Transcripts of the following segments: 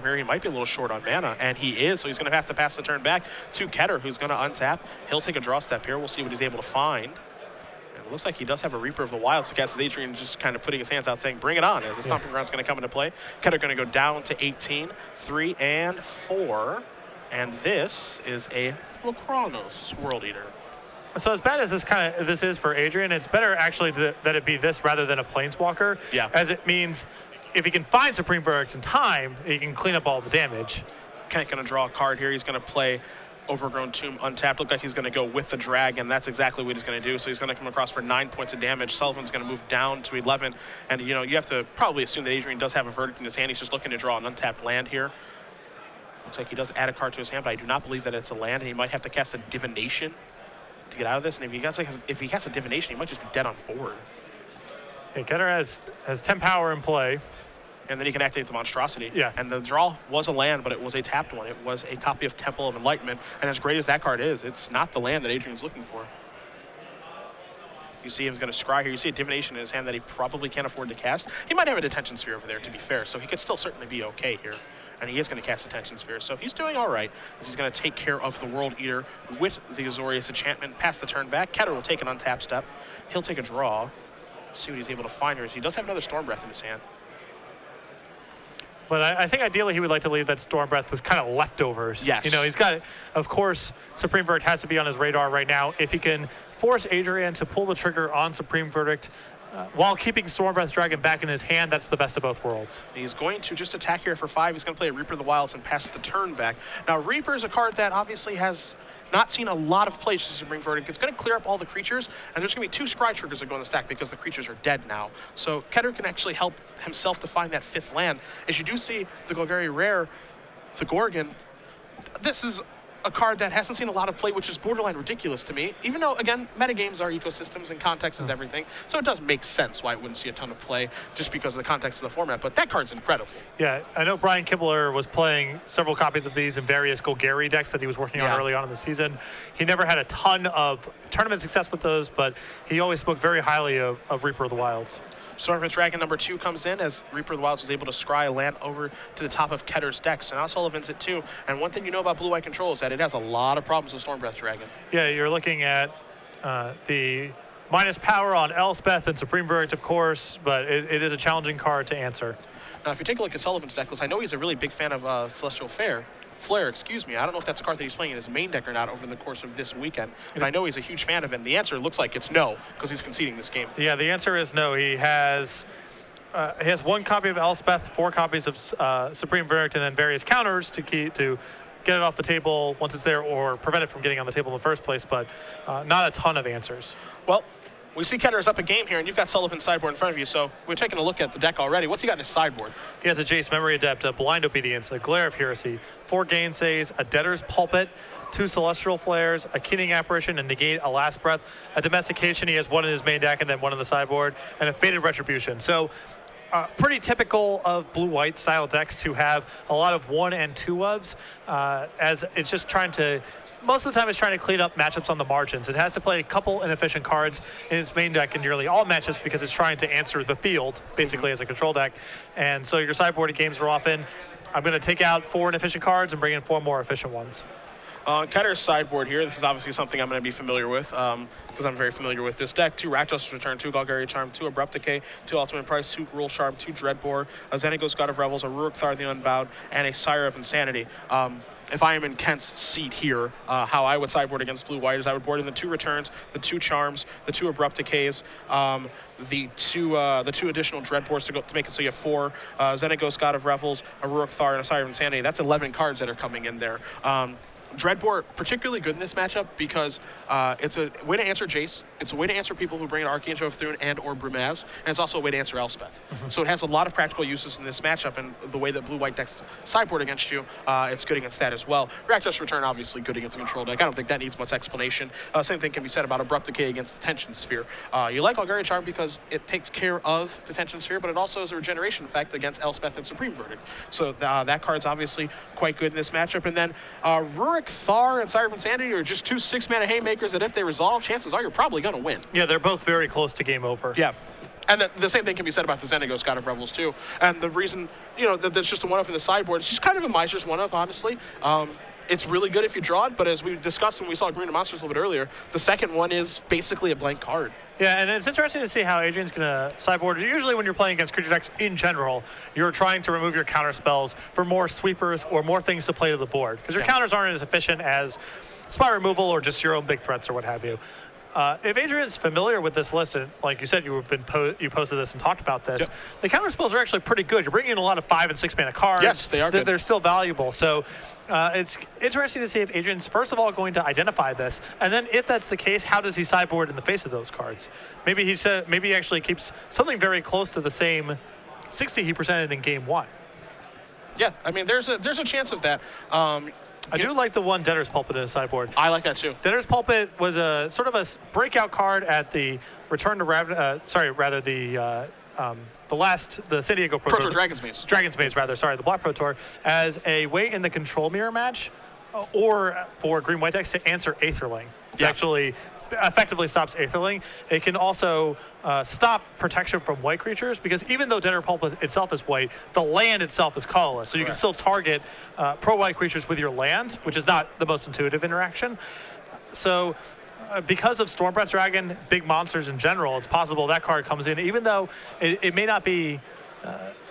Charm here. He might be a little short on mana, and he is, so he's going to have to pass the turn back to Ketter, who's going to untap. He'll take a draw step here. We'll see what he's able to find. And it looks like he does have a Reaper of the Wilds against Adrian, just kind of putting his hands out saying, bring it on, as the Stomping Ground's going to come into play. Ketter going to go down to 18, 3 and 4. And this is a Chronos World Eater. So as bad as this is for Adrian, it's better actually that it be this rather than a Planeswalker. Yeah. As it means if he can find Supreme Verdict in time, he can clean up all the damage. Kent going to draw a card here. He's going to play Overgrown Tomb untapped. Look like he's going to go with the Dragon. That's exactly what he's going to do. So he's going to come across for 9 points of damage. Sullivan's going to move down to 11. And, you know, you have to probably assume that Adrian does have a Verdict in his hand. He's just looking to draw an untapped land here. Looks like he does add a card to his hand, but I do not believe that it's a land. And he might have to cast a Divination to get out of this. And if he casts a Divination, he might just be dead on board. Hey, Ketter has 10 power in play. And then he can activate the Monstrosity. Yeah. And the draw was a land, but it was a tapped one. It was a copy of Temple of Enlightenment. And as great as that card is, it's not the land that Adrian's looking for. You see him going to scry here. You see a Divination in his hand that he probably can't afford to cast. He might have a Detention Sphere over there, to be fair, so he could still certainly be okay here. And he is going to cast Detention Sphere, so he's doing all right. This is going to take care of the World Eater with the Azorius Enchantment. Pass the turn back. Ketter will take an untap step. He'll take a draw. See what he's able to find here. He does have another Storm Breath in his hand. But I think ideally he would like to leave that Storm Breath as kind of leftovers. Yes. You know, he's got, of course, Supreme Verdict has to be on his radar right now. If he can force Adrian to pull the trigger on Supreme Verdict while keeping Storm Breath Dragon back in his hand, that's the best of both worlds. He's going to just attack here for 5. He's going to play a Reaper of the Wilds and pass the turn back. Now, Reaper is a card that obviously has not seen a lot of play to Supreme Verdict. It's going to clear up all the creatures, and there's going to be 2 scry triggers that go in the stack because the creatures are dead now. So Ketter can actually help himself to find that 5th land. As you do see the Golgari Rare, the Gorgon, this is a card that hasn't seen a lot of play, which is borderline ridiculous to me, even though, again, metagames are ecosystems and context is everything, so it does make sense why it wouldn't see a ton of play just because of the context of the format, but that card's incredible. Yeah, I know Brian Kibler was playing several copies of these in various Golgari decks that he was working on early on in the season. He never had a ton of tournament success with those, but he always spoke very highly of Reaper of the Wilds. Stormfist Dragon number 2 comes in as Reaper of the Wilds was able to scry a land over to the top of Ketter's deck. So now Sullivan's at 2. And one thing you know about Blue-White Control is that it has a lot of problems with Stormbreath Dragon. Yeah, you're looking at the minus power on Elspeth and Supreme Verdict, of course, but it is a challenging card to answer. Now, if you take a look at Sullivan's deck list, I know he's a really big fan of Celestial Flare. I don't know if that's a card that he's playing in his main deck or not over the course of this weekend, but I know he's a huge fan of it, and the answer looks like it's no, because he's conceding this game. Yeah, the answer is no. He has 1 copy of Elspeth, 4 copies of Supreme Verdict, and then various counters to get it off the table once it's there or prevent it from getting on the table in the first place, but not a ton of answers. Well, we see Ketter is up a game here, and you've got Sullivan's sideboard in front of you, so we're taking a look at the deck already. What's he got in his sideboard? He has a Jace Memory Adept, a Blind Obedience, a Glare of Heresy, 4 Gainsays, a Debtor's Pulpit, 2 Celestial Flares, a Keening Apparition, and Negate, a Last Breath, a Domestication. He has 1 in his main deck and then 1 in the sideboard, and a Fated Retribution. So pretty typical of blue-white style decks to have a lot of 1 and 2 ofs, as it's just trying to, most of the time it's trying to clean up matchups on the margins. It has to play a couple inefficient cards in its main deck in nearly all matchups because it's trying to answer the field, basically, as a control deck. And so your sideboard games are often, I'm going to take out 4 inefficient cards and bring in 4 more efficient ones. Ketter's sideboard here, this is obviously something I'm going to be familiar with because I'm very familiar with this deck. 2 Rakdos Return, 2 Golgari Charm, 2 Abrupt Decay, 2 Ultimate Price, 2 Rule Charm, 2 Dreadbore, a Xenagos God of Revels, a Rurik Thar the Unbowed, and a Sire of Insanity. If I am in Kent's seat here, how I would sideboard against blue-white is I would board in the 2 Returns, the 2 Charms, the 2 Abrupt Decays, the two additional Dreadbores to make it so you have 4 Xenagos God of Revels, a Rurik Thar, and a Sire of Insanity. That's 11 cards that are coming in there. Dreadbore, particularly good in this matchup because it's a way to answer Jace. It's a way to answer people who bring in Archangel of Thune and or Brumaz, and it's also a way to answer Elspeth. So it has a lot of practical uses in this matchup, and the way that blue-white decks sideboard against you, it's good against that as well. Rakdos Return, obviously good against a control deck. I don't think that needs much explanation. Same thing can be said about Abrupt Decay against Detention Sphere. You like Golgari Charm because it takes care of Detention Sphere, but it also has a regeneration effect against Elspeth and Supreme Verdict. So that card's obviously quite good in this matchup. And then Rurik Thar and Sire of Insanity are just 2 6-mana haymakers that if they resolve, chances are you're probably going to win. Yeah, they're both very close to game over. Yeah. And the same thing can be said about the Xenagos God of Revels too. And the reason, that that's just a one-off in the sideboard, it's just kind of a miser's one-off, honestly. It's really good if you draw it, but as we discussed when we saw Green and Monsters a little bit earlier, the second one is basically a blank card. Yeah, and it's interesting to see how Adrian's going to sideboard. Usually when you're playing against creature decks in general, you're trying to remove your counter spells for more sweepers or more things to play to the board. Because your counters aren't as efficient as spot removal or just your own big threats or what have you. If Adrian's familiar with this list, and like you said, you posted this and talked about this, the counter spells are actually pretty good. You're bringing in a lot of 5 and 6 mana cards. Yes, they are good. They're still valuable. So it's interesting to see if Adrian's, first of all, going to identify this, and then if that's the case, how does he sideboard in the face of those cards? Maybe he actually keeps something very close to the same 60 he presented in game 1. Yeah, I mean, there's a chance of that. I do like the one Debtor's Pulpit in the sideboard. I like that too. Debtor's Pulpit was a sort of a breakout card at the Return to the San Diego Pro Tour. Dragon's Maze. Dragon's Maze, the Black Pro Tour, as a way in the control mirror match, or for green-white decks to answer Aetherling. It actually effectively stops Aetherling. It can also stop protection from white creatures, because even though Debtor Pulpit itself is white, the land itself is colorless. So you can still target pro-white creatures with your land, which is not the most intuitive interaction. So because of Stormbreath Dragon, big monsters in general, it's possible that card comes in, even though it may not be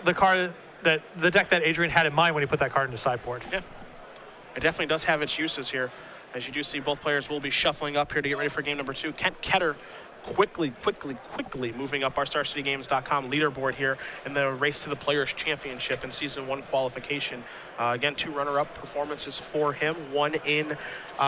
the deck that Adrian had in mind when he put that card into sideboard. Yeah, it definitely does have its uses here. As you do see, both players will be shuffling up here to get ready for game number 2. Ketter quickly moving up our StarCityGames.com leaderboard here in the race to the Players' Championship in Season 1 qualification. Again, 2 runner-up performances for him. One in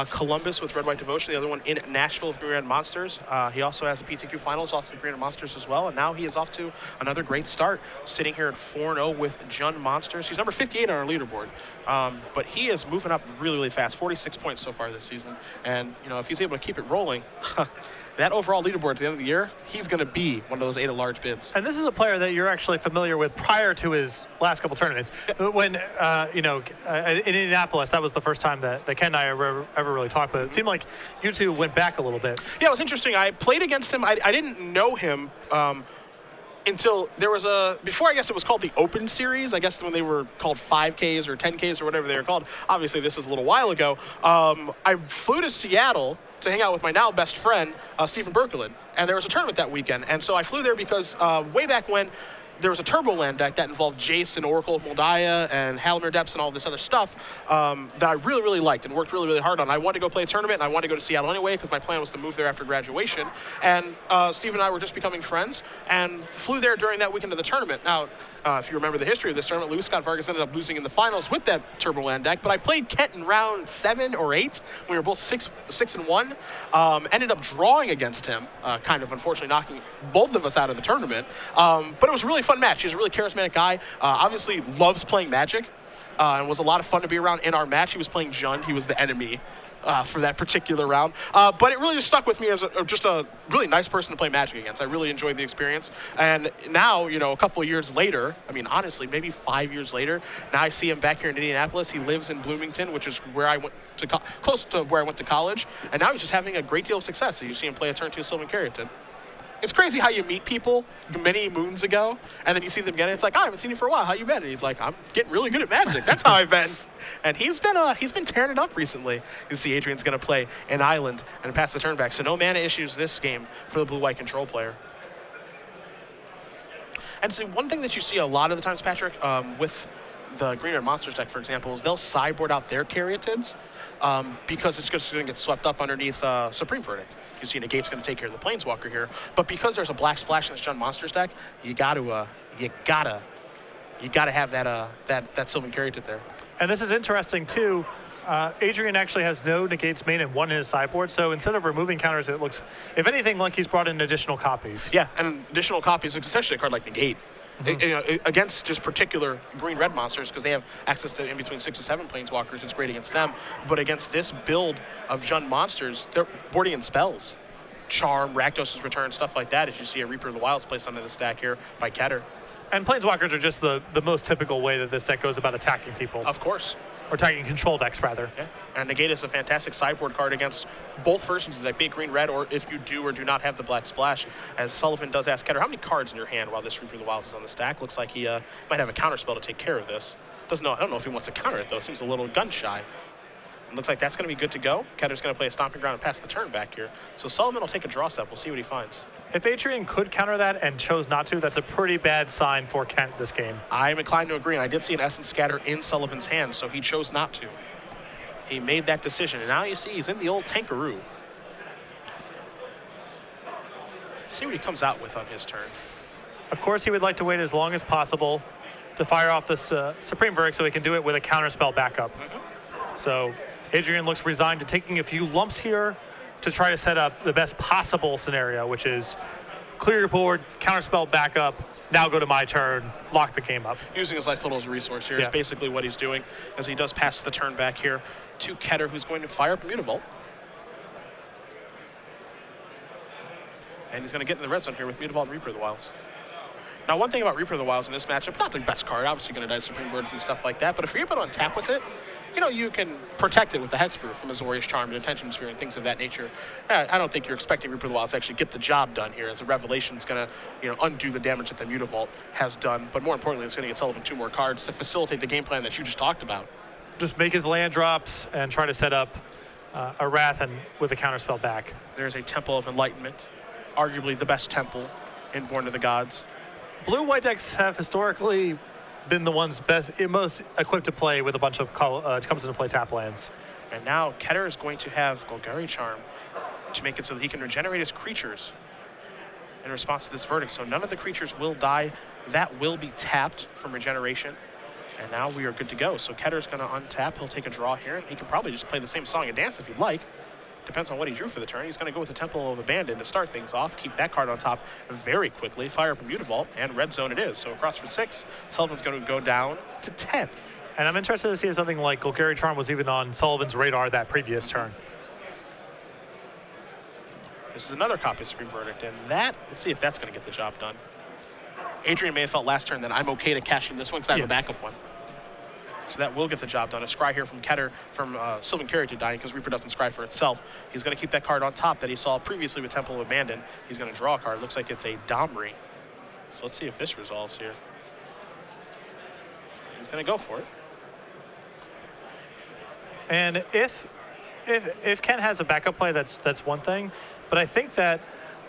Columbus with Red White Devotion, the other one in Nashville with Green Red Monsters. He also has the PTQ Finals off to Green Red Monsters as well, and now he is off to another great start, sitting here at 4-0 with Jund Monsters. He's number 58 on our leaderboard, but he is moving up really fast, 46 points so far this season. And, if he's able to keep it rolling, that overall leaderboard at the end of the year, he's going to be one of those 8 at-large bids. And this is a player that you're actually familiar with prior to his last couple tournaments. When, in Indianapolis, that was the first time that Ken and I ever really talked, but it seemed like you two went back a little bit. Yeah, it was interesting. I played against him. I didn't know him until there was before I guess it was called the Open Series, I guess when they were called 5Ks or 10Ks or whatever they were called. Obviously, this is a little while ago. I flew to Seattle to hang out with my now best friend, Stephen Berkelin, and there was a tournament that weekend. And so I flew there because way back when, there was a Turboland deck that involved Jace and Oracle of Moldiah and Halimir Depths and all this other stuff that I really liked and worked really hard on. I wanted to go play a tournament, and I wanted to go to Seattle anyway because my plan was to move there after graduation. And Steve and I were just becoming friends and flew there during that weekend of the tournament. Now, if you remember the history of this tournament, Lewis Scott Vargas ended up losing in the finals with that Turboland deck, but I played Kent in round 7 or 8. We were both 6-1. Ended up drawing against him, kind of unfortunately knocking both of us out of the tournament. But it was a really fun match. He's a really charismatic guy. Obviously loves playing Magic, and was a lot of fun to be around in our match. He was playing Jund. He was the enemy for that particular round. But it really just stuck with me as just a really nice person to play Magic against. I really enjoyed the experience. And now, a couple of years later, I mean, honestly, maybe 5 years later, now I see him back here in Indianapolis. He lives in Bloomington, which is where I went to close to where I went to college. And now he's just having a great deal of success. You see him play a turn 2 Sylvan Carrington. It's crazy how you meet people many moons ago, and then you see them again, and it's like, I haven't seen you for a while. How you been? And he's like, I'm getting really good at Magic. That's how I've been. And he's been tearing it up recently. You see Adrian's going to play an island and pass the turn back. So no mana issues this game for the blue-white control player. And so one thing that you see a lot of the times, Patrick, with the Green Red Monsters deck, for example, is they'll sideboard out their Caryatids because it's just going to get swept up underneath Supreme Verdict. You see Negate's going to take care of the Planeswalker here, but because there's a black splash in this Jund Monsters deck, you gotta have that Sylvan Caryatid there. And this is interesting too. Adrian actually has no Negates main and 1 in his sideboard, so instead of removing counters, it looks, if anything, like he's brought in additional copies. Yeah, and additional copies, it's essentially a card like Negate. Against just particular green-red monsters, because they have access to in between 6 and 7 planeswalkers, it's great against them. But against this build of Jund monsters, they're boarding in spells. Charm, Rakdos' Return, stuff like that, as you see a Reaper of the Wilds placed under the stack here by Ketter. And Planeswalkers are just the most typical way that this deck goes about attacking people. Of course. Or attacking control decks, rather. Yeah. And Negate is a fantastic sideboard card against both versions of that big green red, or if you do or do not have the black splash. As Sullivan does ask Ketter, how many cards in your hand while this Reaper of the Wilds is on the stack? Looks like he might have a counter spell to take care of this. I don't know if he wants to counter it, though. Seems a little gun shy. It looks like that's going to be good to go. Ketter's going to play a Stomping Ground and pass the turn back here. So Sullivan will take a draw step. We'll see what he finds. If Adrian could counter that and chose not to, that's a pretty bad sign for Kent this game. I'm inclined to agree, and I did see an Essence Scatter in Sullivan's hand, so he chose not to. He made that decision, and now you see he's in the old Tankaroo. See what he comes out with on his turn. Of course, he would like to wait as long as possible to fire off this Supreme Verdict so he can do it with a counterspell backup. So Adrian looks resigned to taking a few lumps here to try to set up the best possible scenario, which is clear your board, counterspell backup, now go to my turn, lock the game up. Using his life total as a resource here is basically what he's doing, as he does pass the turn back here to Ketter, who's going to fire up Mutavault. And he's going to get in the red zone here with Mutavault and Reaper of the Wilds. Now, one thing about Reaper of the Wilds in this matchup, not the best card, obviously going to die Supreme Verdict and stuff like that, but if you're able to untap with it, you can protect it with the Hexproof from Azorius Charm and Attention Sphere and things of that nature. I don't think you're expecting Reaper of the Wilds to actually get the job done here, as a Revelation is going to undo the damage that the Mutavault has done, but more importantly, it's going to get Sullivan 2 more cards to facilitate the game plan that you just talked about. Just make his land drops and try to set up a Wrath and with a counterspell back. There's a Temple of Enlightenment, arguably the best temple in Born of the Gods. Blue-white decks have historically been the ones most equipped to play with a bunch of comes into play tap lands. And now Ketter is going to have Golgari Charm to make it so that he can regenerate his creatures in response to this verdict. So none of the creatures will die. That will be tapped from regeneration. And now we are good to go. So Ketter's going to untap. He'll take a draw here, and he can probably just play the same song and dance if he'd like. Depends on what he drew for the turn. He's going to go with the Temple of Abandon to start things off. Keep that card on top very quickly. Fire up a Mutavault, and red zone it is. So across for 6, Sullivan's going to go down to 10. And I'm interested to see if something like Golgari Charm was even on Sullivan's radar that previous turn. This is another copy of Supreme Verdict, and let's see if that's going to get the job done. Adrian may have felt last turn that I'm okay to cash in this one because I have a backup one. So that will get the job done. A scry here from Ketter, from Sullivan Carrier to dying because Reaper doesn't scry for itself. He's going to keep that card on top that he saw previously with Temple of Abandon. He's going to draw a card. Looks like it's a Domri. So let's see if this resolves here. He's going to go for it. And if Ken has a backup play, that's one thing. But I think that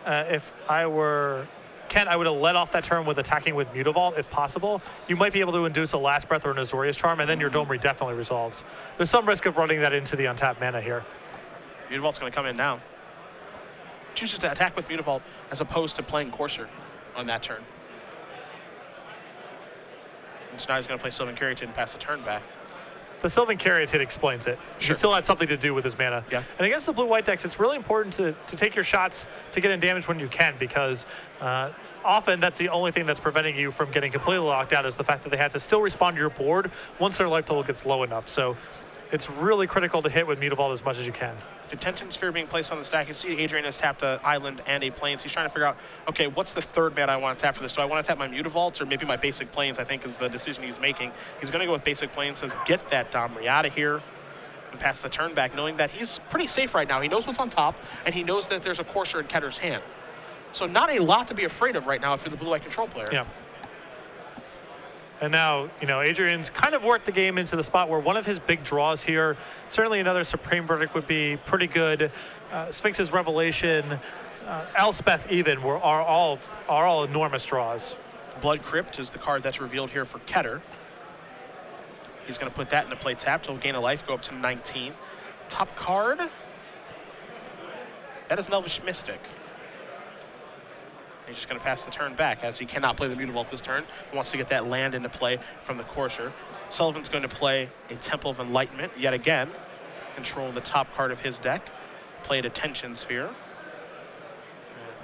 if I were Ken, I would have let off that turn with attacking with Mutavault if possible. You might be able to induce a Last Breath or an Azorius Charm, and then your Domri definitely resolves. There's some risk of running that into the untapped mana here. Mutavault's going to come in now. Chooses to attack with Mutavault as opposed to playing Courser on that turn. And so now he's going to play Sylvan Caryatid and pass the turn back. The Sylvan Caryatid explains it. Sure. He still had something to do with his mana. Yeah. And against the blue-white decks, it's really important to take your shots to get in damage when you can, because often that's the only thing that's preventing you from getting completely locked out is the fact that they have to still respond to your board once their life total gets low enough. So it's really critical to hit with Mutavault as much as you can. Detention Sphere being placed on the stack. You see Adrian has tapped an island and a plains. He's trying to figure out, okay, what's the third mana I want to tap for this? Do I want to tap my Mutavault or maybe my basic plains, I think is the decision he's making. He's going to go with basic plains, says get that Domri out of here and pass the turn back, knowing that he's pretty safe right now. He knows what's on top, and he knows that there's a Courser in Ketter's hand. So not a lot to be afraid of right now if you're the blue-white control player. Yeah. And now, Adrian's kind of worked the game into the spot where one of his big draws here, certainly another Supreme Verdict would be pretty good. Sphinx's Revelation, Elspeth even are all enormous draws. Blood Crypt is the card that's revealed here for Ketter. He's going to put that into play tapped. He'll gain a life, go up to 19. Top card, that is an Elvish Mystic. He's just going to pass the turn back as he cannot play the Mutavault this turn. He wants to get that land into play from the Courser. Sullivan's going to play a Temple of Enlightenment yet again. Control the top card of his deck. Play a Detention Sphere. And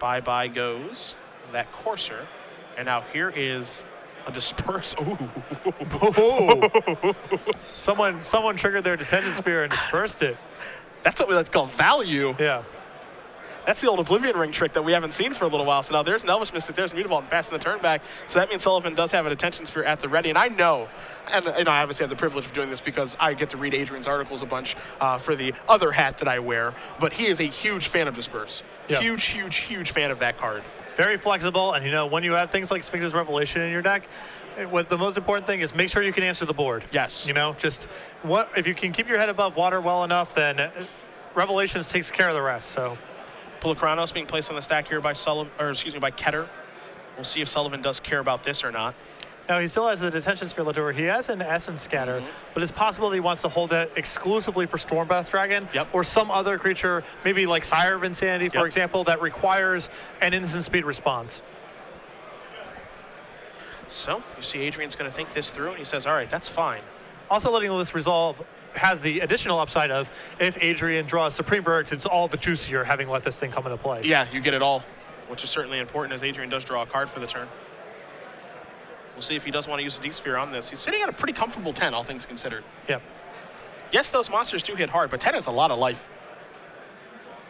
bye-bye goes that Courser. And now here is a Disperse. Ooh. Someone triggered their Detention Sphere and dispersed it. That's what we like to call value. Yeah. That's the old Oblivion Ring trick that we haven't seen for a little while. So now there's an Elvish Mystic, there's Mutavault, and passing the turn back. So that means Sullivan does have an Attention Sphere at the ready. And I know, and I obviously have the privilege of doing this because I get to read Adrian's articles a bunch for the other hat that I wear, but he is a huge fan of Disperse. Yep. Huge, huge, huge fan of that card. Very flexible, and when you have things like Sphinx's Revelation in your deck, what the most important thing is make sure you can answer the board. Yes. If you can keep your head above water well enough, then Revelations takes care of the rest. So, Pulachronos being placed on the stack here by by Ketter. We'll see if Sullivan does care about this or not. now he still has the Detention Sphere left over. He has an Essence Scatter, but it's possible that he wants to hold that exclusively for Stormbath Dragon or some other creature, maybe like Sire of Insanity, for example, that requires an instant speed response. So you see Adrian's going to think this through, and he says, all right, that's fine. Also letting this resolve has the additional upside of if Adrian draws Supreme Verdict, it's all the juicier having let this thing come into play. Yeah, you get it all, which is certainly important as Adrian does draw a card for the turn. We'll see if he does want to use a D-Sphere on this. He's sitting at a pretty comfortable 10, all things considered. Yep. Yes, those monsters do hit hard, but 10 is a lot of life.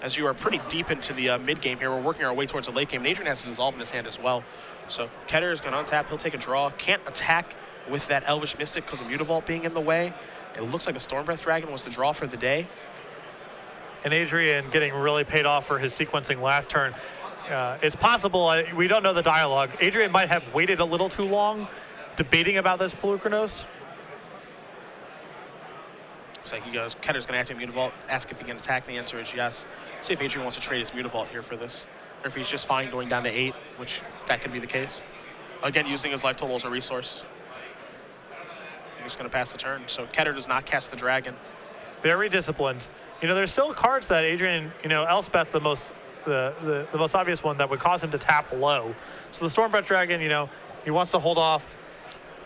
As you are pretty deep into the mid-game here, we're working our way towards the late game, and Adrian has to Dissolve in his hand as well. So Ketter is going to untap, he'll take a draw. Can't attack with that Elvish Mystic because of Mutavault being in the way. It looks like a Stormbreath Dragon was the draw for the day. And Adrian getting really paid off for his sequencing last turn. It's possible, we don't know the dialogue. Adrian might have waited a little too long debating about this Pulachronos. Looks like he goes, Ketter's going to activate Mutavault, ask if he can attack, and the answer is yes. See if Adrian wants to trade his Mutavault here for this. Or if he's just fine going down to 8, which that could be the case. Again, using his life total as a resource. He's just going to pass the turn. So Ketter does not cast the dragon. Very disciplined. There's still cards that Adrian, Elspeth, the most obvious one that would cause him to tap low. So the Stormbreath Dragon, he wants to hold off,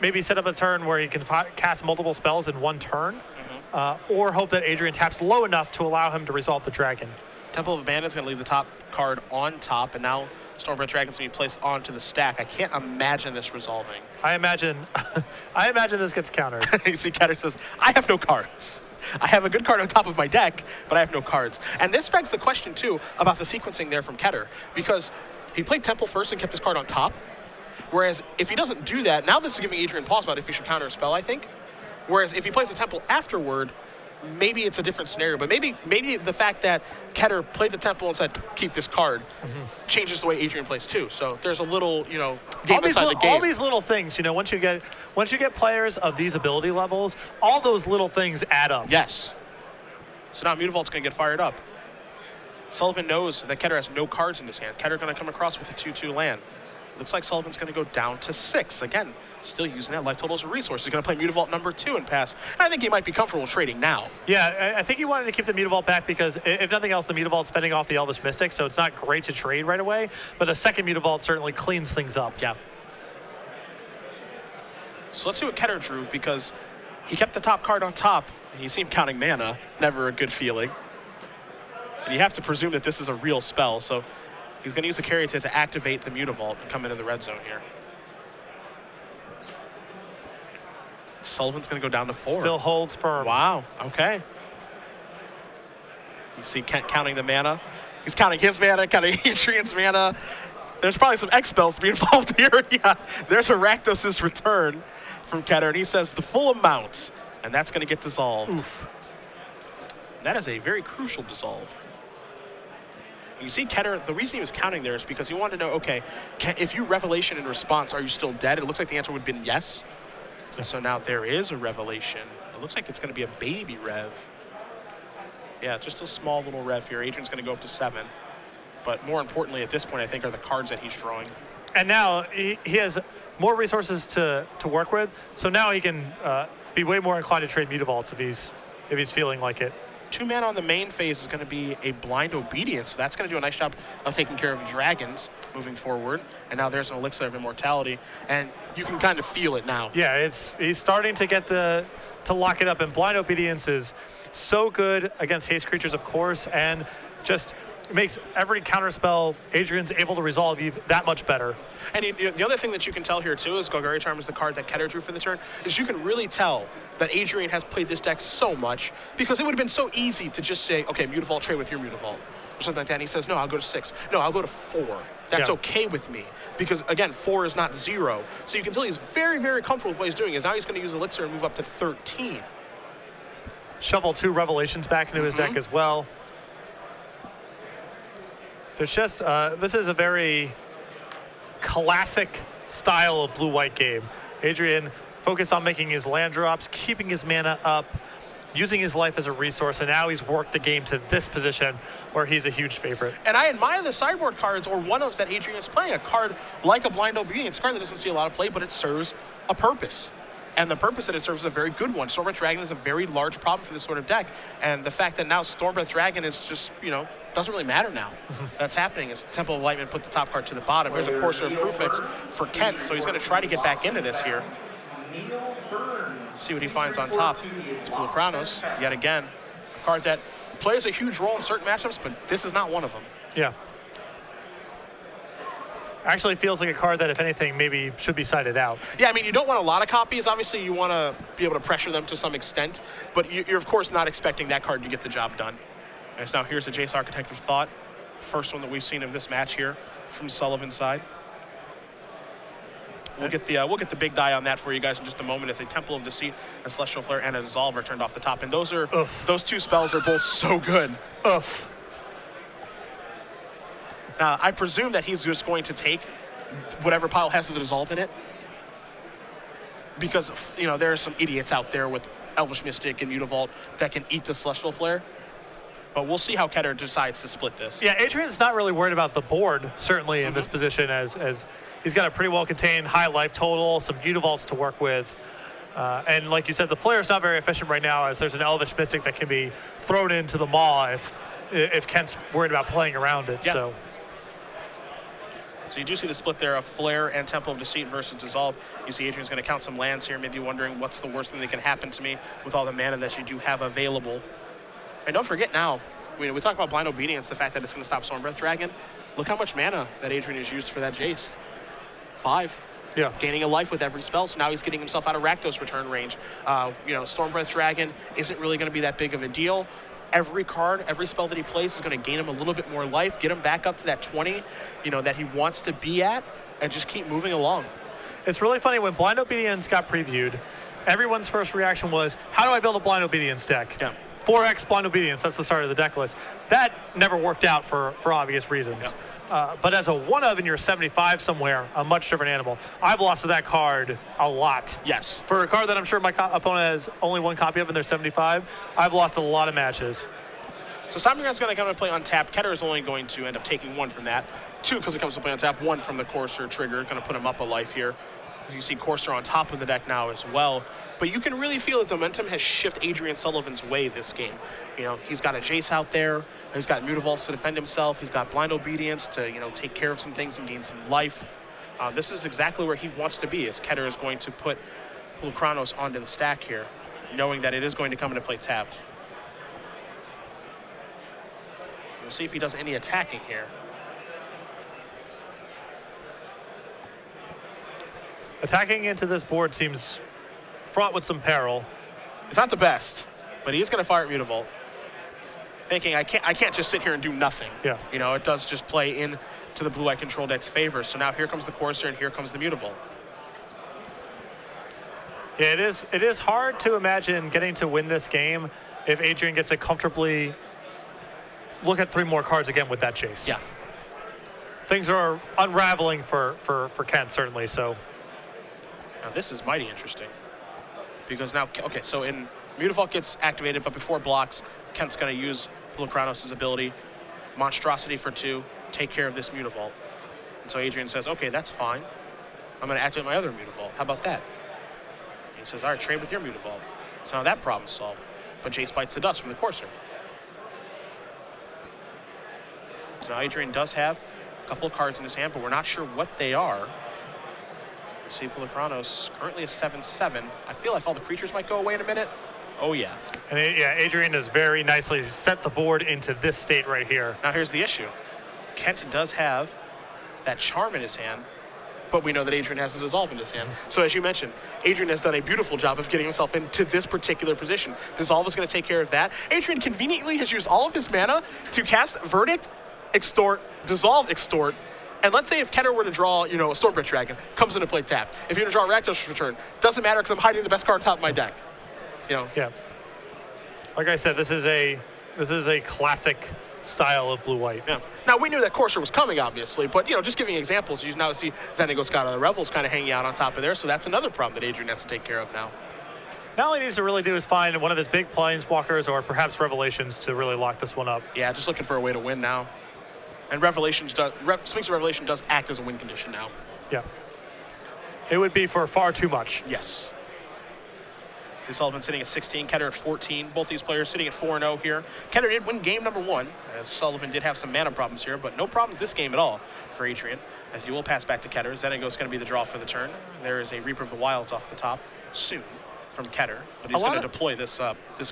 maybe set up a turn where he can cast multiple spells in one turn, or hope that Adrian taps low enough to allow him to resolve the dragon. Temple of Abandon's going to leave the top card on top, and now Stormbreath Dragon's going to be placed onto the stack. I can't imagine this resolving. I imagine this gets countered. You see Ketter says, I have no cards. I have a good card on top of my deck, but I have no cards. And this begs the question, too, about the sequencing there from Ketter, because he played Temple first and kept his card on top, whereas if he doesn't do that, now this is giving Adrian pause about if he should counter a spell, I think. Whereas if he plays a Temple afterward, maybe it's a different scenario, but maybe the fact that Ketter played the Temple and said, keep this card, changes the way Adrian plays too. So there's a little, game inside the game. All these little things, once you get players of these ability levels, all those little things add up. Yes. So now Mutavault's going to get fired up. Sullivan knows that Ketter has no cards in his hand. Ketter going to come across with a 2/2 land. Looks like Sullivan's going to go down to 6. Again, still using that life total as a resource. He's going to play Mutavault number 2 and pass. And I think he might be comfortable trading now. Yeah, I think he wanted to keep the Mutavault back because, if nothing else, the Mutavault's fending off the Elvish Mystic, so it's not great to trade right away. But a second Mutavault certainly cleans things up. Yeah. So let's see what Ketter drew, because he kept the top card on top. And you see him counting mana. Never a good feeling. And you have to presume that this is a real spell, so he's going to use the Carrier to activate the Mutavault and come into the red zone here. Sullivan's going to go down to 4. Still holds firm. Wow, okay. You see Kent counting the mana. He's counting his mana, counting Adrian's mana. There's probably some X spells to be involved here. Yeah, there's a Rakdos' return from Ketter, and he says the full amount, and that's going to get dissolved. Oof. That is a very crucial dissolve. You see Ketter, the reason he was counting there is because he wanted to know, okay, if you Revelation in response, are you still dead? It looks like the answer would have been yes. And so now there is a Revelation. It looks like it's going to be a baby Rev. Yeah, just a small little Rev here. Adrian's going to go up to 7. But more importantly at this point, I think, are the cards that he's drawing. And now he has more resources to work with, so now he can be way more inclined to trade Mutavaults if he's feeling like it. 2 mana on the main phase is going to be a Blind Obedience. So that's going to do a nice job of taking care of dragons moving forward. And now there's an Elixir of Immortality. And you can kind of feel it now. Yeah, he's starting to get to lock it up. And Blind Obedience is so good against haste creatures, of course, and just makes every counterspell Adrian's able to resolve that much better. And the other thing that you can tell here too is Golgari Charm is the card that Ketter drew for the turn, is you can really tell that Adrian has played this deck so much, because it would have been so easy to just say, okay, Mutavault, trade with your Mutavault. or something like that, and he says, no, I'll go to 6. No, I'll go to 4. That's okay with me. Because, again, 4 is not 0. So you can tell he's very, very comfortable with what he's doing. Now he's going to use Elixir and move up to 13. Shovel 2 Revelations back into his deck as well. There's just, this is a very classic style of blue-white game. Adrian focused on making his land drops, keeping his mana up, using his life as a resource, and now he's worked the game to this position where he's a huge favorite. And I admire the sideboard cards, or one-ofs that Adrian is playing. A card like a Blind Obedience, a card that doesn't see a lot of play, but it serves a purpose. And the purpose that it serves is a very good one. Stormbreath Dragon is a very large problem for this sort of deck. And the fact that now Stormbreath Dragon is just, doesn't really matter now. That's happening is Temple of Lightning put the top card to the bottom. Here's a Courser of Crufix for Kent, so he's going to try to get back into this here. See what he finds on top. It's Blue Kranos, yet again. A card that plays a huge role in certain matchups, but this is not one of them. Yeah. Actually feels like a card that, if anything, maybe should be sided out. Yeah, I mean, you don't want a lot of copies. Obviously, you want to be able to pressure them to some extent, but you're, of course, not expecting that card to get the job done. And so now here's the Jace Architect of Thought, first one that we've seen of this match here from Sullivan's side. We'll get the big die on that for you guys in just a moment as a Temple of Deceit, a Celestial Flare, and a Dissolve are turned off the top. And those 2 spells are both so good. Oof. Now, I presume that he's just going to take whatever pile has the Dissolve in it. Because, there are some idiots out there with Elvish Mystic and Mutavault that can eat the Celestial Flare. But we'll see how Ketter decides to split this. Yeah, Adrian's not really worried about the board, certainly in this position, as he's got a pretty well-contained high life total, some Mutavaults to work with. And like you said, the Flare's not very efficient right now, as there's an Elvish Mystic that can be thrown into the maw if Kent's worried about playing around it. Yeah. So you do see the split there of Flare and Temple of Deceit versus Dissolve. You see Adrian's going to count some lands here, maybe wondering what's the worst thing that can happen to me with all the mana that you do have available. And don't forget now, we talk about Blind Obedience, the fact that it's going to stop Stormbreath Dragon. Look how much mana that Adrian has used for that Jace. 5. Yeah. Gaining a life with every spell, so now he's getting himself out of Rakdos return range. Stormbreath Dragon isn't really going to be that big of a deal. Every card, every spell that he plays is going to gain him a little bit more life, get him back up to that 20, that he wants to be at, and just keep moving along. It's really funny, when Blind Obedience got previewed, everyone's first reaction was, how do I build a Blind Obedience deck? Yeah. 4x Blind Obedience, that's the start of the deck list. That never worked out for obvious reasons. Yeah. But as a one-of in your 75 somewhere, a much different animal. I've lost to that card a lot. Yes. For a card that I'm sure my opponent has only one copy of in their 75, I've lost a lot of matches. So Simon's going to come and play untapped. Ketter is only going to end up taking 1 from that. 2 because it comes to play untapped. 1 from the Courser trigger, going to put him up a life here. As you see Courser on top of the deck now as well. But you can really feel that the momentum has shifted Adrian Sullivan's way this game. He's got a Jace out there. He's got Mutavaults to defend himself. He's got Blind Obedience to, take care of some things and gain some life. This is exactly where he wants to be, as Ketter is going to put Blue Kranos onto the stack here, knowing that it is going to come into play tapped. We'll see if he does any attacking here. Attacking into this board seems fraught with some peril. It's not the best, but he is going to fire at Mutavault, thinking I can't just sit here and do nothing. Yeah. It does just play into the blue-white control deck's favor. So now here comes the Courser and here comes the Mutavault. Yeah, it is hard to imagine getting to win this game if Adrian gets to comfortably look at 3 more cards again with that Jace. Yeah. Things are unraveling for Kent, certainly, so. Now this is mighty interesting. Because now, okay, so Mutavault gets activated, but before blocks, Kent's going to use Blue Kranos' ability, Monstrosity for 2, take care of this Mutavault. And so Adrian says, okay, that's fine. I'm going to activate my other Mutavault. How about that? And he says, all right, trade with your Mutavault. So now that problem's solved. But Jace bites the dust from the Courser. So now Adrian does have a couple of cards in his hand, but we're not sure what they are. See, Blue Kranos currently a 7/7. I feel like all the creatures might go away in a minute. Oh, yeah. And Adrian has very nicely set the board into this state right here. Now here's the issue. Kent does have that Charm in his hand, but we know that Adrian has a Dissolve in his hand. So as you mentioned, Adrian has done a beautiful job of getting himself into this particular position. Dissolve is going to take care of that. Adrian conveniently has used all of his mana to cast Verdict, Extort, Dissolve, Extort, and let's say if Ketter were to draw, a Stormbridge Dragon, comes into play tapped. If you're going to draw Rakdos Return, doesn't matter because I'm hiding the best card on top of my deck. Yeah. Like I said, this is a classic style of blue-white. Yeah. Now, we knew that Courser was coming, obviously, but, just giving examples, you now see Xenagos Scott of the Revels kind of hanging out on top of there, so that's another problem that Adrian has to take care of now. Now all he needs to really do is find one of his big Planeswalkers or perhaps Revelations to really lock this one up. Yeah, just looking for a way to win now. And Sphinx of Revelation does act as a win condition now. Yeah. It would be for far too much. Yes. See Sullivan sitting at 16, Ketter at 14. Both these players sitting at 4-0 here. Ketter did win game number 1, as Sullivan did have some mana problems here, but no problems this game at all for Adrian, as you will pass back to Ketter. Xenagos is going to be the draw for the turn. There is a Reaper of the Wilds off the top soon from Ketter, but he's going to deploy this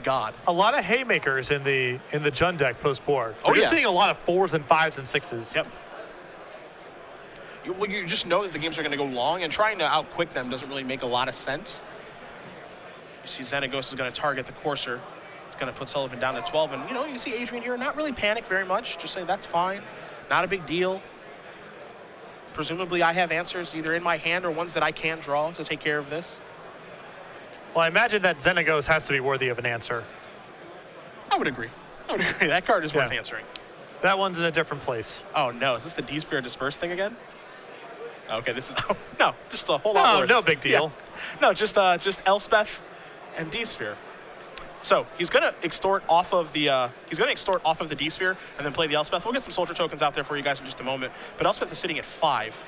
god. A lot of haymakers in the Jund deck post-board. We're seeing a lot of 4s and 5s and 6s. Yep. You just know that the games are going to go long, and trying to outquick them doesn't really make a lot of sense. You see Xenagos is going to target the Courser. It's going to put Sullivan down to 12, and you see Adrian here not really panic very much. Just say that's fine, not a big deal. Presumably I have answers either in my hand or ones that I can draw to take care of this. Well, I imagine that Xenagos has to be worthy of an answer. I would agree. That card is worth answering. That one's in a different place. Oh, no. Is this the D-Sphere Disperse thing again? Okay, this is... Oh, no, just a whole lot worse. No big deal. Yeah. No, just Elspeth and D-Sphere. So he's going to extort off of the D-Sphere and then play the Elspeth. We'll get some soldier tokens out there for you guys in just a moment. But Elspeth is sitting at 5.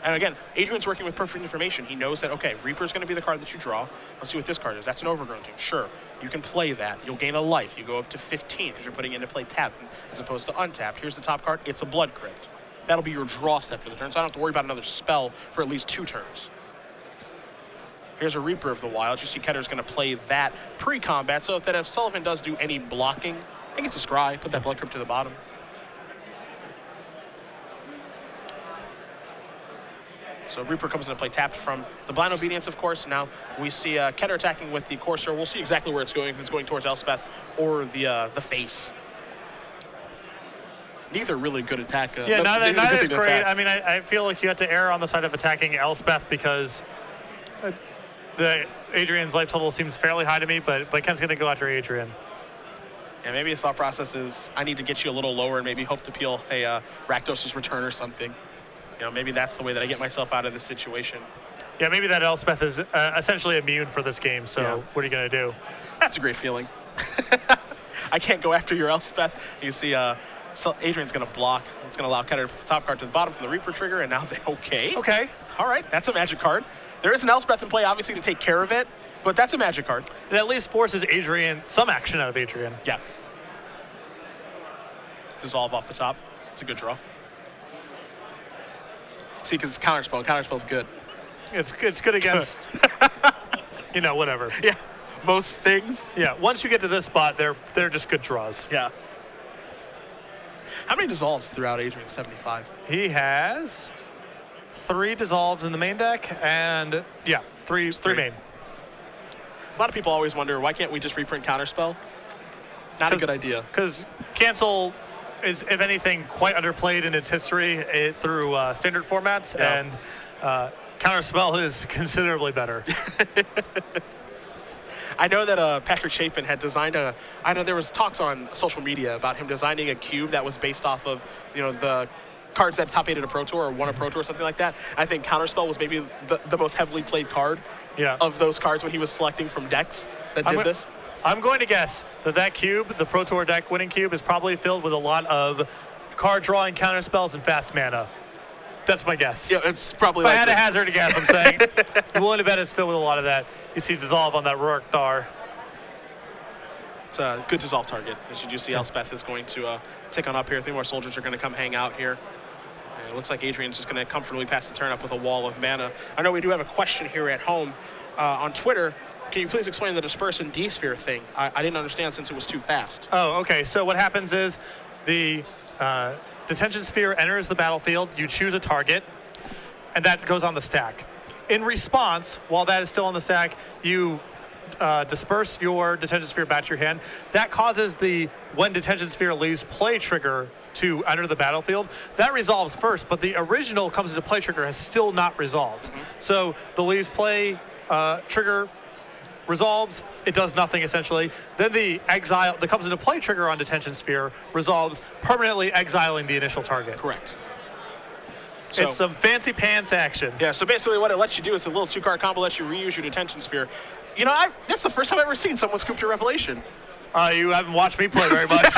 And again, Adrian's working with perfect information. He knows that, okay, Reaper's going to be the card that you draw. Let's see what this card is. That's an Overgrown Tomb. Sure, you can play that. You'll gain a life. You go up to 15 because you're putting into play tapped as opposed to untapped. Here's the top card. It's a Blood Crypt. That'll be your draw step for the turn, so I don't have to worry about another spell for at least 2 turns. Here's a Reaper of the Wilds. You see Ketter's going to play that pre-combat, so that if Sullivan does do any blocking, I think it's a Scry. Put that Blood Crypt to the bottom. So Reaper comes into play tapped from the Blind Obedience, of course. Now we see Ketter attacking with the Courser. We'll see exactly where it's going, if it's going towards Elspeth or the face. Neither really good attack. Neither is great. I mean, I feel like you have to err on the side of attacking Elspeth because Adrian's life total seems fairly high to me, but Ken's going to go after Adrian. Yeah, maybe his thought process is, I need to get you a little lower and maybe hope to peel a Rakdos' Return or something. Maybe that's the way that I get myself out of this situation. Yeah, maybe that Elspeth is essentially immune for this game, so what are you going to do? That's a great feeling. I can't go after your Elspeth. You see Adrian's going to block. It's going to allow Ketter to put the top card to the bottom for the Reaper trigger, and now Okay. All right, that's a magic card. There is an Elspeth in play, obviously, to take care of it, but that's a magic card. It at least forces Adrian, some action out of Adrian. Yeah. Dissolve off the top. It's a good draw. See, because it's counterspell. Counterspell's good. It's good against, whatever. Yeah, most things. Yeah, once you get to this spot, they're just good draws. Yeah. How many dissolves throughout Adrian's 75? He has 3 dissolves in the main deck, and three main. A lot of people always wonder, why can't we just reprint counterspell? Not a good idea. Because cancel is, if anything, quite underplayed in its history through standard formats, and Counterspell is considerably better. I know that Patrick Chapin had designed I know there was talks on social media about him designing a cube that was based off of, the cards that top 8 at a Pro Tour or won a Pro Tour or something like that. I think Counterspell was maybe the most heavily played card of those cards when he was selecting from decks that did this. I'm going to guess that cube, the Pro Tour deck winning cube, is probably filled with a lot of card drawing counterspells and fast mana. That's my guess. Yeah, it's probably if I had to hazard a guess, I'm saying. I'm willing to bet it's filled with a lot of that. You see Dissolve on that Rourke Thar. It's a good Dissolve target. As you do see, Elspeth is going to tick on up here. 3 more soldiers are going to come hang out here. And it looks like Adrian's just going to comfortably pass the turn up with a wall of mana. I know we do have a question here at home on Twitter. Can you please explain the Disperse and D-Sphere thing? I didn't understand since it was too fast. Oh, okay. So what happens is the Detention Sphere enters the battlefield. You choose a target. and that goes on the stack. In response, while that is still on the stack, you disperse your Detention Sphere back to your hand. That causes the when Detention Sphere leaves play trigger to enter the battlefield. That resolves first, but the original comes into play trigger has still not resolved. So the leaves play trigger resolves, it does nothing essentially. Then the comes into play trigger on Detention Sphere resolves, permanently exiling the initial target. Correct. So, it's some fancy pants action. Yeah, so basically what it lets you do is a little 2-card combo lets you reuse your Detention Sphere. You know, that's the first time I've ever seen someone scoop your Revelation. You haven't watched me play very much.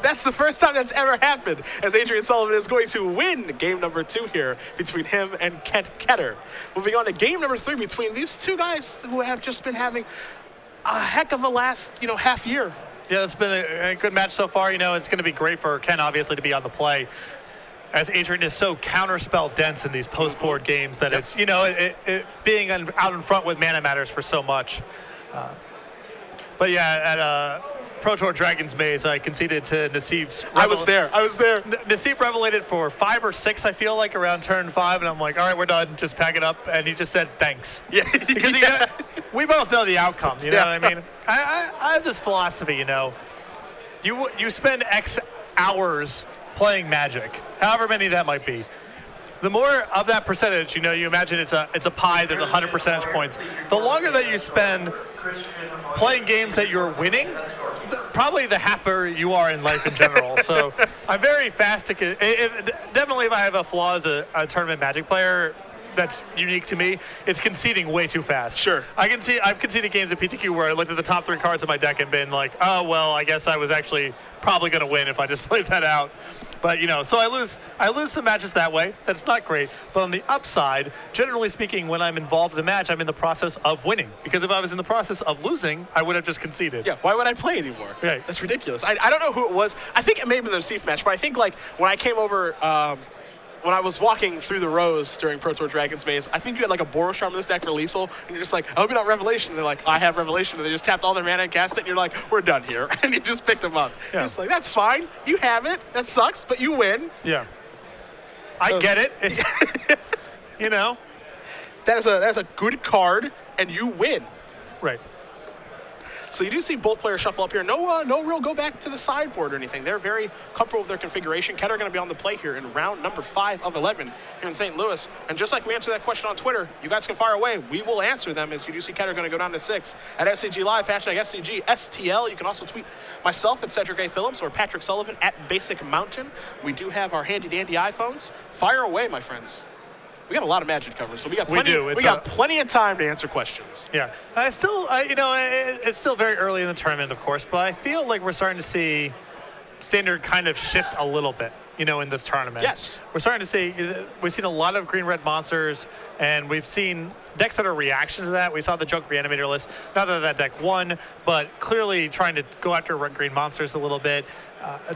That's the first time that's ever happened, as Adrian Sullivan is going to win game number 2 here between him and Ketter. Moving on to game number 3 between these two guys who have just been having a heck of a last, half year. Yeah, it's been a good match so far. It's going to be great for Ken, obviously, to be on the play, as Adrian is so counterspell dense in these post-board games that it's, it being out in front with mana matters for so much. But yeah, at Pro Tour Dragon's Maze, I conceded to Nassif's. I was there. Nassif revelated for 5 or 6, I feel like, around turn 5, and I'm like, all right, we're done. Just pack it up. And he just said thanks. Yeah. Because we both know the outcome. You know what I mean? I have this philosophy. You spend X hours playing Magic, however many that might be. The more of that percentage, you imagine it's a pie, there's 100 percentage points. The longer that you spend playing games that you're winning, probably the happier you are in life in general. So I'm very fast to definitely if I have a flaw as a tournament Magic player that's unique to me, it's conceding way too fast. Sure. I've conceded games at PTQ where I looked at the top 3 cards of my deck and been like, oh well, I guess I was actually probably going to win if I just played that out. But so I lose some matches that way. That's not great. But on the upside, generally speaking, when I'm involved in a match, I'm in the process of winning. Because if I was in the process of losing, I would have just conceded. Yeah, why would I play anymore? Right. That's ridiculous. I don't know who it was. I think it may have been the Nassif match, but I think when I came over, when I was walking through the rows during Pro Tour Dragon's Maze, I think you had a Boros Charm in this deck for lethal, and you're just like, I hope you're not Revelation. And they're like, I have Revelation. And they just tapped all their mana and cast it, and you're like, we're done here. And you just picked them up. Yeah. You're just like, that's fine. You have it. That sucks, but you win. Yeah. I get it. It's, That's a good card, and you win. Right. So you do see both players shuffle up here. No real go back to the sideboard or anything. They're very comfortable with their configuration. Ketter going to be on the play here in round number 5 of 11 here in St. Louis. And just like we answered that question on Twitter, you guys can fire away. We will answer them as you do see Ketter going to go down to 6 at SCG Live, hashtag SCGSTL. You can also tweet myself at Cedric A. Phillips or Patrick Sullivan at Basic Mountain. We do have our handy-dandy iPhones. Fire away, my friends. We got a lot of Magic covered, so we got plenty of time to answer questions. Yeah, it's still very early in the tournament, of course, but I feel like we're starting to see standard kind of shift a little bit, in this tournament. Yes. We're starting to see, we've seen a lot of green-red monsters, and we've seen decks that are reaction to that. We saw the Junk Reanimator list, not that deck won, but clearly trying to go after red-green monsters a little bit.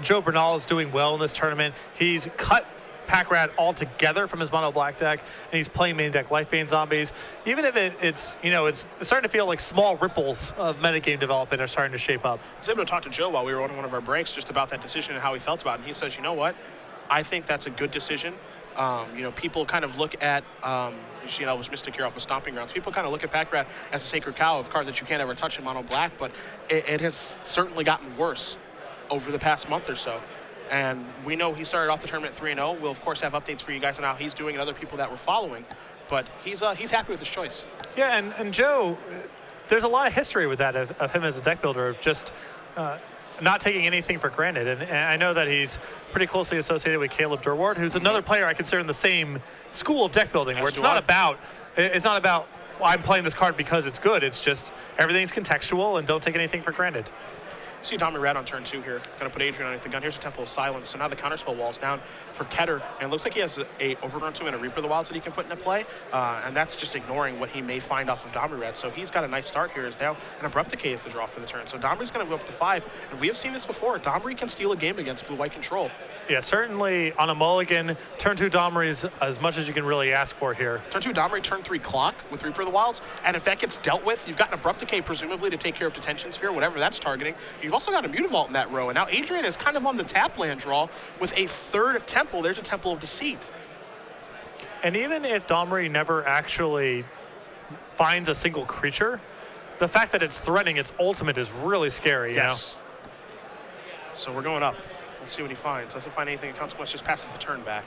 Joe Bernal is doing well in this tournament. He's cut Pack-Rat altogether from his mono black deck, and he's playing main deck Lifebane Zombies. Even if it's starting to feel like small ripples of metagame development are starting to shape up. I was able to talk to Joe while we were on one of our breaks just about that decision and how he felt about it. And he says, you know what? I think that's a good decision. People kind of look at, was Mystic here off of Stomping Grounds. People kind of look at Pack-Rat as a sacred cow of cards that you can't ever touch in mono black, but it has certainly gotten worse over the past month or so. And we know he started off the tournament 3-0. We'll, of course, have updates for you guys on how he's doing and other people that we're following. But he's happy with his choice. Yeah, and Joe, there's a lot of history with that of him as a deck builder, of just not taking anything for granted. And I know that he's pretty closely associated with Caleb Durward, who's another player I consider in the same school of deck building, where it's not about, well, I'm playing this card because it's good. It's just everything's contextual and don't take anything for granted. See Dommy Rat on turn 2 here. Going to put Adrian underneath the gun. Here's a Temple of Silence. So now the counterspell wall's down for Ketter. And it looks like he has a Overrun 2 and a Reaper of the Wilds that he can put into play. And that's just ignoring what he may find off of Dommy Rat. So he's got a nice start here as now. And Abrupt Decay is the draw for the turn. So Domry's going to go up to 5. And we have seen this before. Domry can steal a game against Blue-White Control. Yeah, certainly on a mulligan, turn 2 Domry's as much as you can really ask for here. Turn 2 Domry, turn 3 Clock with Reaper of the Wilds. And if that gets dealt with, you've got an Abrupt Decay presumably to take care of Detention Sphere, whatever that's targeting. You've also got a Mutavault in that row. And now Adrian is kind of on the tap land draw with a third Temple. There's a Temple of Deceit. And even if Domri never actually finds a single creature, the fact that it's threatening its ultimate is really scary. Yes. So we're going up. Let's see what he finds. Doesn't find anything in consequence, just passes the turn back.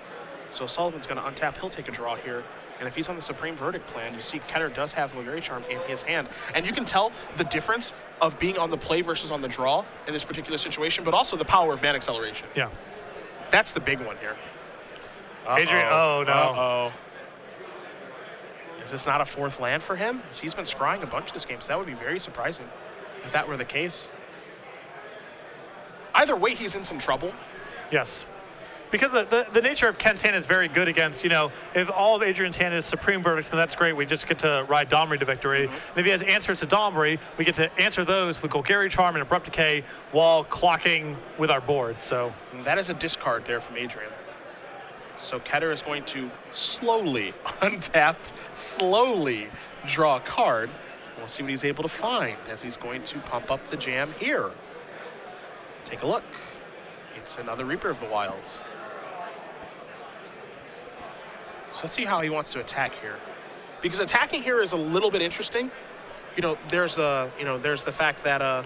So Sullivan's going to untap. He'll take a draw here. And if he's on the Supreme Verdict plan, you see Ketter does have Vulgary Charm in his hand. And you can tell the difference of being on the play versus on the draw in this particular situation, but also the power of man acceleration. Yeah. That's the big one here. Adrian, oh no. Uh-oh. Is this not a fourth land for him? He's been scrying a bunch this game, so that would be very surprising if that were the case. Either way, he's in some trouble. Yes. Because the nature of Ken's hand is very good against, if all of Adrian's hand is Supreme Verdicts, then that's great. We just get to ride Domri to victory. And if he has answers to Domri, we get to answer those with Golgari Charm and Abrupt Decay while clocking with our board. So and that is a discard there from Adrian. So Ketter is going to slowly untap, slowly draw a card. We'll see what he's able to find as he's going to pump up the jam here. Take a look. It's another Reaper of the Wilds. So let's see how he wants to attack here. Because attacking here is a little bit interesting. There's the fact that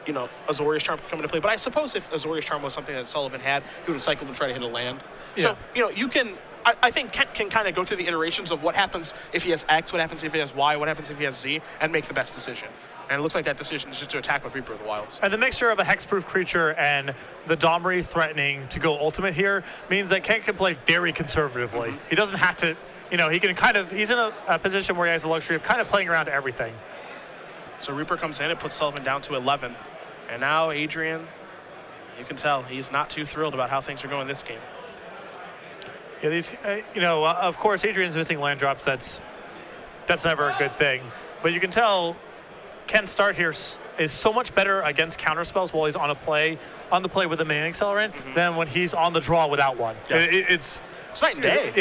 Azorius Charm could come into play. But I suppose if Azorius Charm was something that Sullivan had, he would have cycled to try to hit a land. Yeah. So, you can, I think Kent can kind of go through the iterations of what happens if he has X, what happens if he has Y, what happens if he has Z, and make the best decision. And it looks like that decision is just to attack with Reaper of the Wilds. And the mixture of a hexproof creature and the Domri threatening to go ultimate here means that Kent can play very conservatively. He doesn't have to, he can he's in a position where he has the luxury of kind of playing around to everything. So Reaper comes in and puts Sullivan down to 11. And now Adrian, you can tell he's not too thrilled about how things are going this game. Yeah, these, of course, Adrian's missing land drops. That's never a good thing. But you can tell Ken's start here is so much better against counterspells while he's on the play with a mana accelerant than when he's on the draw without one. Yeah. It's night and day.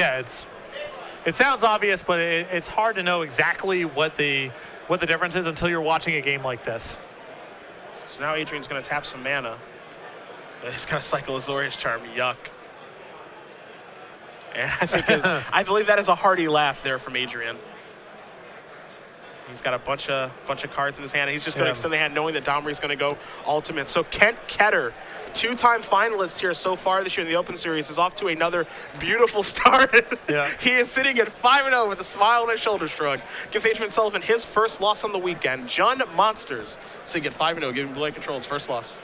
It sounds obvious, but it's hard to know exactly what the difference is until you're watching a game like this. So now Adrian's going to tap some mana. He's going to cycle Azorius Charm. Yuck. And I believe that is a hearty laugh there from Adrian. He's got a bunch of cards in his hand, and he's just going to extend the hand knowing that Domri's going to go ultimate. So Kent Ketter, two-time finalist here so far this year in the Open Series, is off to another beautiful start. Yeah. He is sitting at 5-0 with a smile and a shoulder shrug. Gives Adrian Sullivan his first loss on the weekend. Jund Monsters sitting at 5-0, giving Blade Control his first loss.